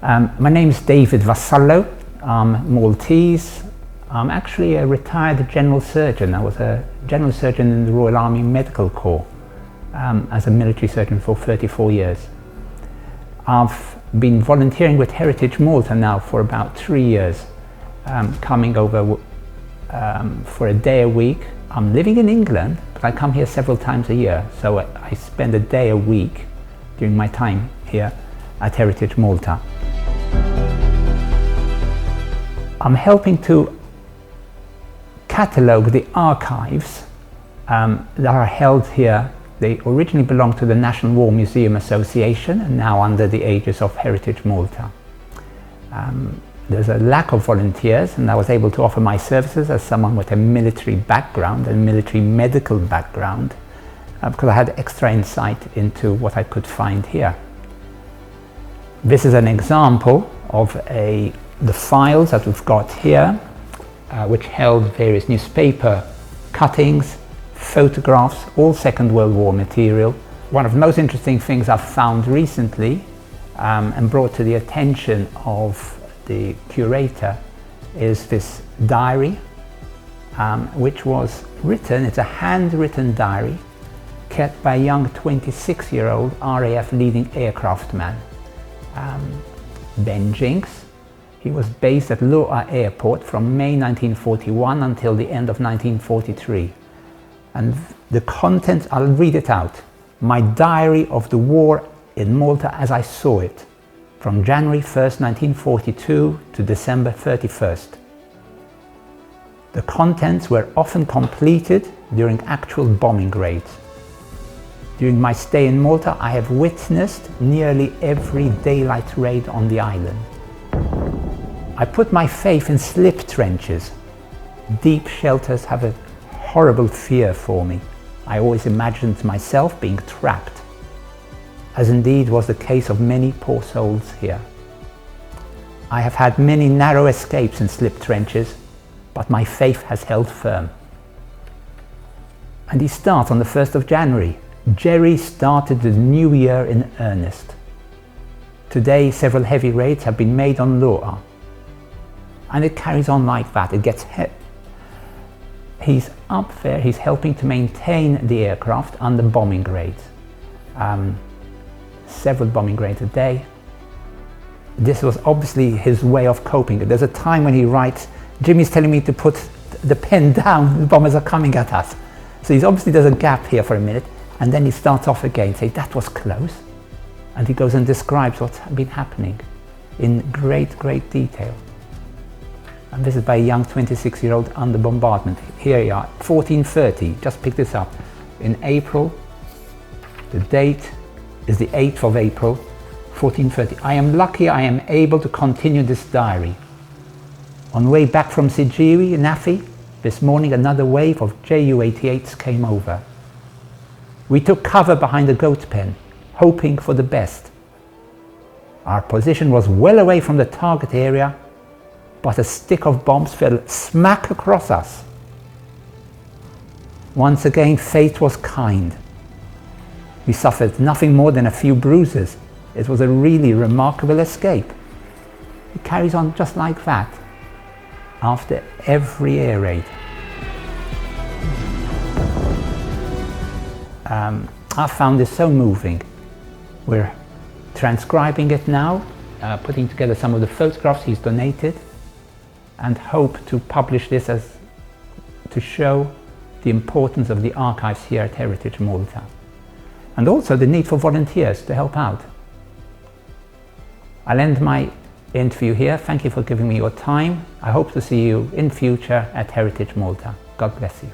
My name is David Vassallo. I'm Maltese. I'm actually a retired general surgeon. I was a general surgeon in the Royal Army Medical Corps as a military surgeon for 34 years. I've been volunteering with Heritage Malta now for about 3 years, coming over for a day a week. I'm living in England, but I come here several times a year, so I spend a day a week during my time here at Heritage Malta. I'm helping to catalogue the archives that are held here. They originally belonged to the National War Museum Association and now under the aegis of Heritage Malta. There's a lack of volunteers, and I was able to offer my services as someone with a military background and military medical background because I had extra insight into what I could find here. This is an example of the files that we've got here, which held various newspaper cuttings, photographs, all Second World War material. One of the most interesting things I've found recently and brought to the attention of the curator is this diary, which was written, it's a handwritten diary kept by a young 26-year-old RAF leading aircraftman, Ben Jinks. He was based at Loa Airport from May 1941 until the end of 1943. And the contents, I'll read it out. My diary of the war in Malta as I saw it, from January 1st, 1942 to December 31st. The contents were often completed during actual bombing raids. During my stay in Malta, I have witnessed nearly every daylight raid on the island. I put my faith in slip trenches. Deep shelters have a horrible fear for me. I always imagined myself being trapped, as indeed was the case of many poor souls here. I have had many narrow escapes in slip trenches, but my faith has held firm. And he starts on the 1st of January. Jerry started the new year in earnest. Today, several heavy raids have been made on Loa. And it carries on like that. It gets he's up there, he's helping to maintain the aircraft under bombing raids. Several bombing raids a day. This was obviously his way of coping. There's a time when he writes, Jimmy's telling me to put the pen down, the bombers are coming at us. So he's obviously, there's a gap here for a minute, and then he starts off again, say that was close. And he goes and describes what's been happening in great, great detail. And this is by a young 26-year-old under bombardment. Here you are, 1430, just pick this up. In April, the date is the 8th of April, 1430. I am lucky I am able to continue this diary. On way back from Sijiri, Nafi, this morning another wave of Ju-88s came over. We took cover behind a goat pen, hoping for the best. Our position was well away from the target area, but a stick of bombs fell smack across us. Once again, fate was kind. We suffered nothing more than a few bruises. It was a really remarkable escape. It carries on just like that after every air raid. I found this so moving. We're transcribing it now, putting together some of the photographs he's donated, and hope to publish this to show the importance of the archives here at Heritage Malta, and also the need for volunteers to help out. I'll end my interview here. Thank you for giving me your time. I hope to see you in future at Heritage Malta. God bless you.